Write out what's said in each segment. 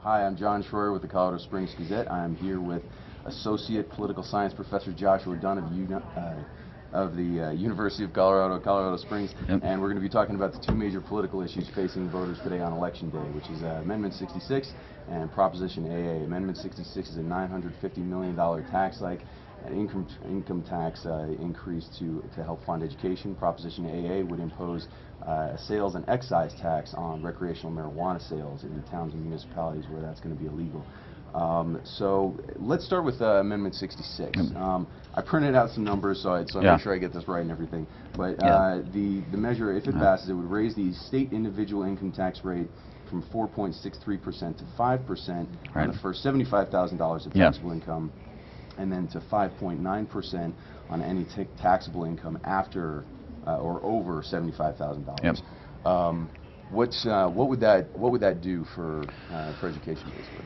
Hi, I'm John Schroyer with the Colorado Springs Gazette. I'm here with Associate Political Science Professor Joshua Dunn of the University of Colorado Springs, and we're going to be talking about the two major political issues facing voters today on Election Day, which is Amendment 66 and Proposition AAA. Amendment 66 is a $950 million tax hike, an income tax increase to help fund education. Proposition AAA would impose a sales and excise tax on recreational marijuana sales in the towns and municipalities where that's going to be illegal. So let's start with Amendment 66. I printed out some numbers so I make sure I get this right and everything. But the measure, if it passes, it would raise the state individual income tax rate from 4.63% to 5% on the first $75,000 of taxable income, and then to 5.9% on any taxable income after or over $75,000. What would that do for education, basically?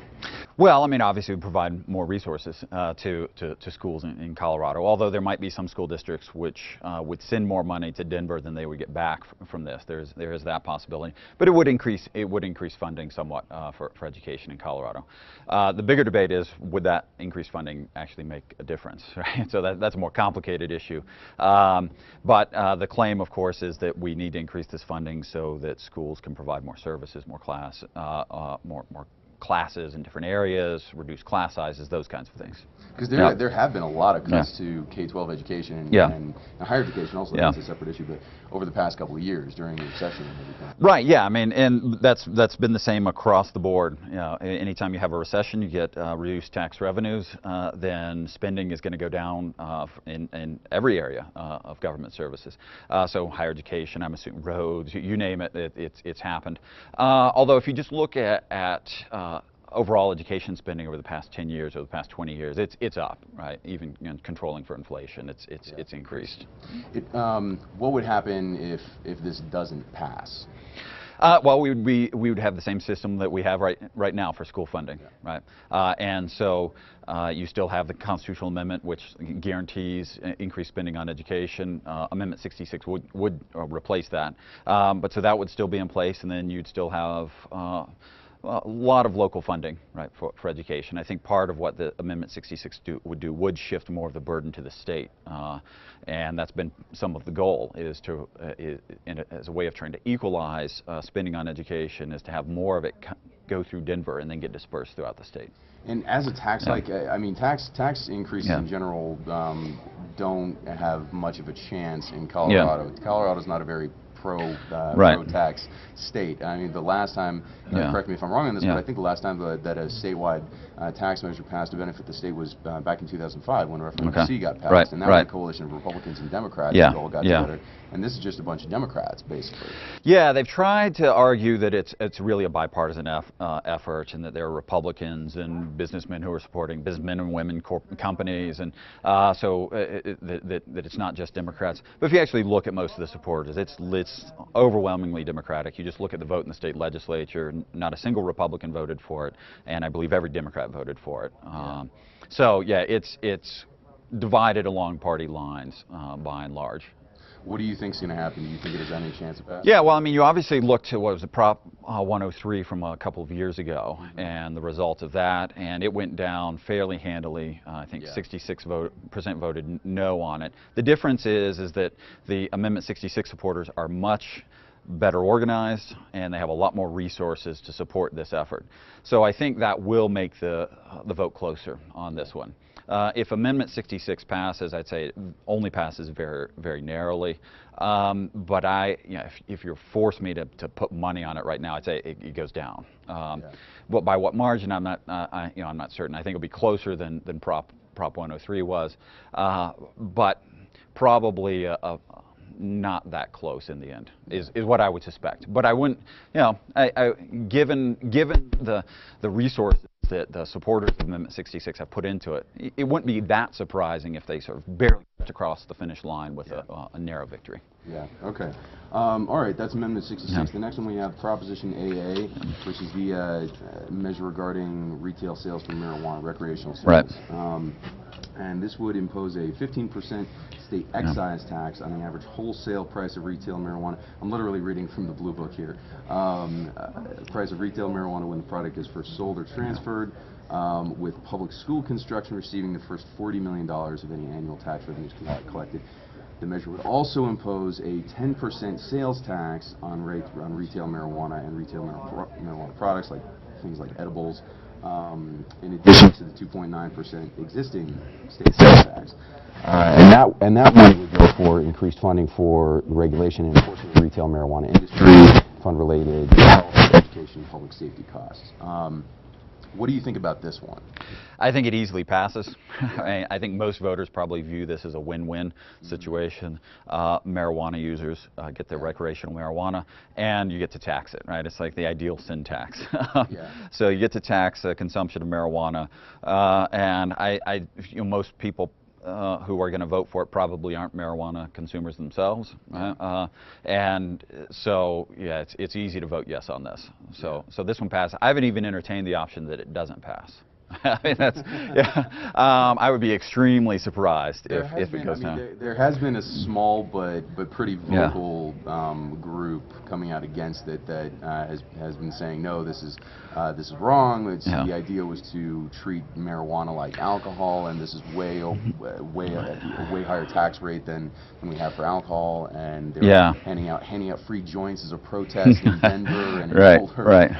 Well, I mean, obviously, we provide more resources to schools in Colorado. Although there might be some school districts which would send more money to Denver than they would get back from this. There is that possibility, but it would increase funding somewhat for education in Colorado. The bigger debate is, would that increased funding actually make a difference? Right? So that's a more complicated issue. But the claim, of course, is that we need to increase this funding so that schools can provide more services, more classes in different areas, reduce class sizes, those kinds of things. Because there have been a lot of cuts to K-12 education and higher education also. That's a separate issue, but over the past couple of years during the recession and everything. Right, yeah, I mean, and that's been the same across the board. You know, anytime you have a recession, you get reduced tax revenues, then spending is going to go down in every area of government services. So higher education, I'm assuming roads, you name it, it's happened. Although if you just look at overall education spending over the past 10 years or the past 20 years, it's up, right? Even controlling for inflation, it's increased. What would happen if this doesn't pass? Well, we would have the same system that we have right now for school funding, right? And so you still have the constitutional amendment, which guarantees increased spending on education. Amendment 66 would replace that, but so that would still be in place, and then you'd still have a lot of local funding, right, for education. I think part of what the Amendment 66 would shift more of the burden to the state, and that's been some of the goal, is to, as a way of trying to equalize spending on education, is to have more of it go through Denver and then get dispersed throughout the state. And as a tax hike, I mean, tax increases in general don't have much of a chance in Colorado. Colorado's not a very pro-tax state. I mean, the last time, correct me if I'm wrong on this, but I think the last time that a statewide tax measure passed to benefit the state was back in 2005 when Referendum C got passed, and that was a coalition of Republicans and Democrats that all got together. And this is just a bunch of Democrats, basically. Yeah, they've tried to argue that it's really a bipartisan effort, and that there are Republicans and businessmen who are supporting businessmen and women companies, and so that it's not just Democrats. But if you actually look at most of the supporters, it's overwhelmingly Democratic. You just look at the vote in the state legislature, not a single Republican voted for it, and I believe every Democrat voted for it. So yeah, it's divided along party lines by and large. What do you think is going to happen? Do you think it has any chance of passing? Yeah, well, I mean, you obviously look to what was the Prop 103 from a couple of years ago, and the result of that, and it went down fairly handily. I think 66% voted no on it. The difference is that the Amendment 66 supporters are much better organized, and they have a lot more resources to support this effort. So I think that will make the vote closer on this one. If Amendment 66 passes, I'd say it only passes very, very narrowly. But if you force me to put money on it right now, I'd say it goes down. But by what margin, I'm not certain. I think it'll be closer than Prop 103 was, but probably not that close in the end is what I would suspect. But I wouldn't, given the resources that the supporters of Amendment 66 have put into it, it wouldn't be that surprising if they sort of barely across the finish line with a narrow victory. Yeah, okay. All right, that's Amendment 66. Yeah. The next one we have Proposition AAA, which is the measure regarding retail sales for marijuana, recreational sales. Right. And this would impose a 15% state excise tax on the average wholesale price of retail marijuana. I'm literally reading from the Blue Book here. Price of retail marijuana when the product is first sold or transferred, with public school construction receiving the first $40 million of any annual tax revenues collected. The measure would also impose a 10% sales tax on retail marijuana and retail marijuana products, like things like edibles, in addition to the 2.9% existing state sales tax. And that money would go for increased funding for regulation and enforcement of retail marijuana industry, fund-related health, education, public safety costs. What do you think about this one? I think it easily passes. I think most voters probably view this as a win-win situation. Marijuana users get their recreational marijuana, and you get to tax it, right? It's like the ideal sin tax. So you get to tax consumption of marijuana, and most people who are going to vote for it probably aren't marijuana consumers themselves, and so yeah, it's easy to vote yes on this. So this one passes. I haven't even entertained the option that it doesn't pass. I mean, that's, I would be extremely surprised if it goes down. There has been a small but pretty vocal group coming out against it that has been saying no, this is wrong. The idea was to treat marijuana like alcohol, and this is a way higher tax rate than we have for alcohol, and they're handing out free joints as a protest in Denver and in Boulder.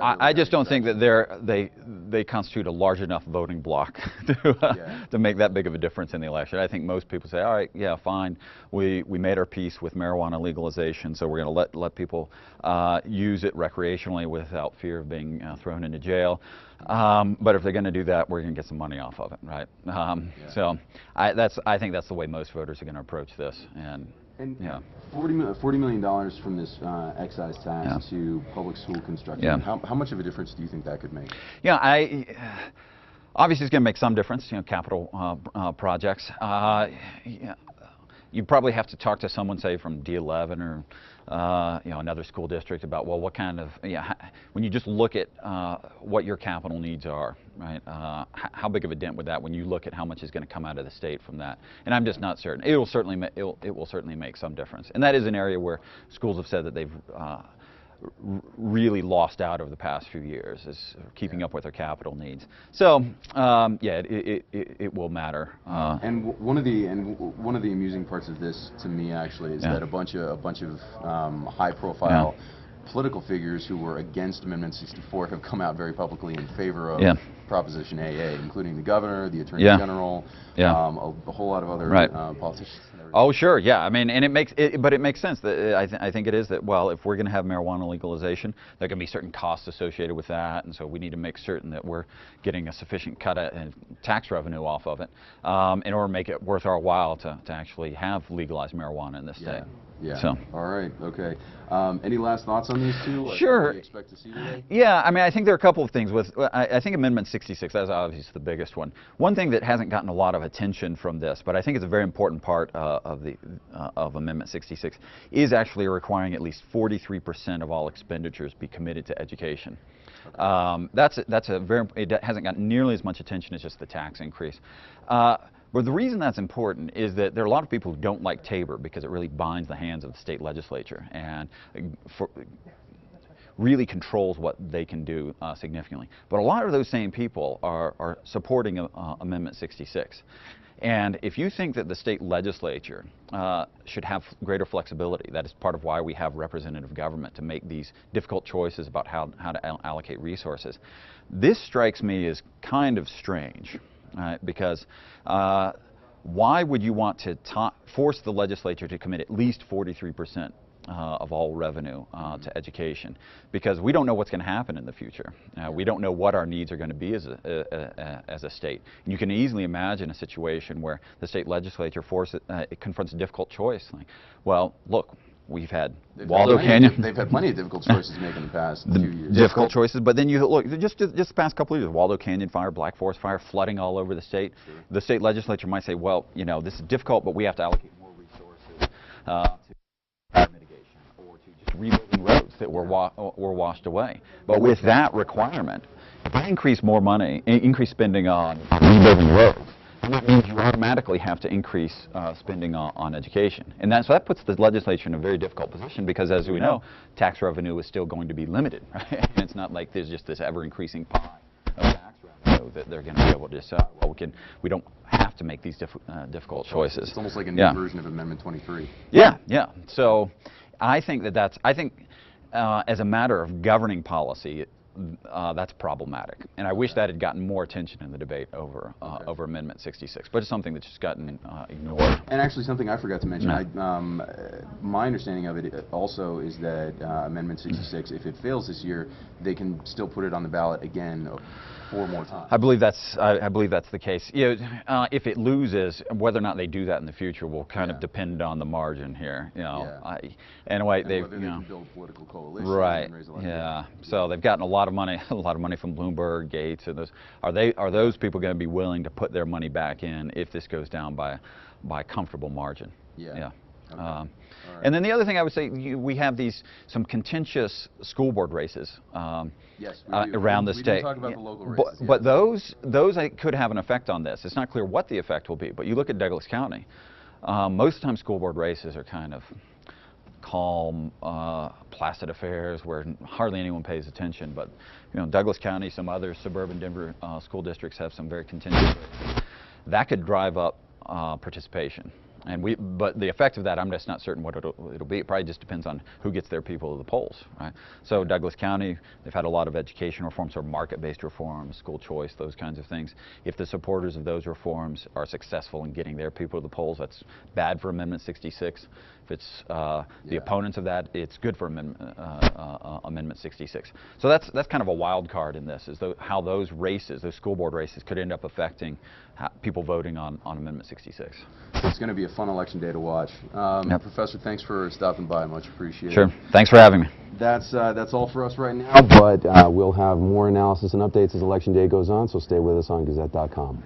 I just don't think that they constitute a large enough voting bloc to make that big of a difference in the election. I think most people say, all right, yeah, fine, we made our peace with marijuana legalization, so we're going to let people use it recreationally without fear of being thrown into jail. But if they're going to do that, we're going to get some money off of it, right? So I think that's the way most voters are going to approach this. And $40 million from this excise tax to public school construction. How much of a difference do you think that could make? Obviously it's going to make some difference. Capital projects. You probably have to talk to someone, say, from D11 or another school district about, well, what kind of, when you just look at what your capital needs are, right? How big of a dent would that, when you look at how much is going to come out of the state from that? And I'm just not certain. It will certainly make some difference. And that is an area where schools have said that they've really lost out over the past few years, is keeping up with their capital needs. So it will matter. And one of the amusing parts of this, to me, actually, is that a bunch of high-profile political figures who were against Amendment 64 have come out very publicly in favor of Proposition AA, including the governor, the attorney general, a whole lot of other politicians. Oh, sure, yeah. I mean, and it makes sense. That I think it is that, well, if we're going to have marijuana legalization, there are going to be certain costs associated with that, and so we need to make certain that we're getting a sufficient cut of tax revenue off of it in order to make it worth our while to actually have legalized marijuana in this state. So. All right. Okay. Any last thoughts on these two? Sure. What do you expect to see today? Yeah. I mean, I think there are a couple of things with. I think Amendment 66. That's obviously the biggest one. One thing that hasn't gotten a lot of attention from this, but I think it's a very important part of Amendment 66, is actually requiring at least 43% of all expenditures be committed to education. That's a very. It hasn't gotten nearly as much attention as just the tax increase. But the reason that's important is that there are a lot of people who don't like Tabor because it really binds the hands of the state legislature and really controls what they can do significantly. But a lot of those same people are supporting Amendment 66. And if you think that the state legislature should have greater flexibility, that is part of why we have representative government, to make these difficult choices about how to allocate resources, this strikes me as kind of strange. Because why would you want to force the legislature to commit at least 43% of all revenue to education? Because we don't know what's going to happen in the future. We don't know what our needs are going to be as a state. And you can easily imagine a situation where the state legislature confronts a difficult choice. Like, well, look, we've had They've Waldo had Canyon. They've had plenty of difficult choices to make in the past few years. Difficult choices, but then you look, just the past couple of years, Waldo Canyon fire, Black Forest fire, flooding all over the state. Sure. The state legislature might say, well, you know, this is difficult, but we have to allocate more resources to fire mitigation or to just rebuilding roads that were washed away. But with that requirement, if I increase more money, increase spending on rebuilding roads, and that means you automatically have to increase spending on education. And so that puts the legislature in a very difficult position because, as we know, tax revenue is still going to be limited. Right? And it's not like there's just this ever-increasing pie of tax revenue that they're going to be able to decide, well, we don't have to make these difficult choices. It's almost like a new version of Amendment 23. Yeah, yeah. So I think as a matter of governing policy, that's problematic, and I wish that had gotten more attention in the debate over Amendment 66. But it's something that's just gotten ignored. And actually, something I forgot to mention. My understanding of it also is that Amendment 66, if it fails this year, they can still put it on the ballot again 4 more times. I believe that's the case. You know, if it loses, whether or not they do that in the future will kind of depend on the margin here. You know, anyway, they can build political coalitions. Right. And raise a lot of so they've gotten a lot of money from Bloomberg, Gates, and those. Are those people going to be willing to put their money back in if this goes down by a comfortable margin? Yeah. Okay. Right. And then the other thing I would say, we have some contentious school board races yes, around the state. We talk about the local races. But those could have an effect on this. It's not clear what the effect will be, but you look at Douglas County, most of the time school board races are kind of calm, placid affairs where hardly anyone pays attention. But you know, Douglas County, some other suburban Denver school districts have some very contentious races. That could drive up participation. But the effect of that, I'm just not certain what it'll be. It probably just depends on who gets their people to the polls, right? So Douglas County, they've had a lot of education reforms or market-based reforms, school choice, those kinds of things. If the supporters of those reforms are successful in getting their people to the polls, that's bad for Amendment 66. If it's the opponents of that, it's good for Amendment 66. So that's kind of a wild card in this, is how those school board races, could end up affecting people voting on Amendment 66. It's going to be a fun election day to watch. Professor, thanks for stopping by. Much appreciated. Sure. Thanks for having me. That's all for us right now, but we'll have more analysis and updates as election day goes on, so stay with us on Gazette.com.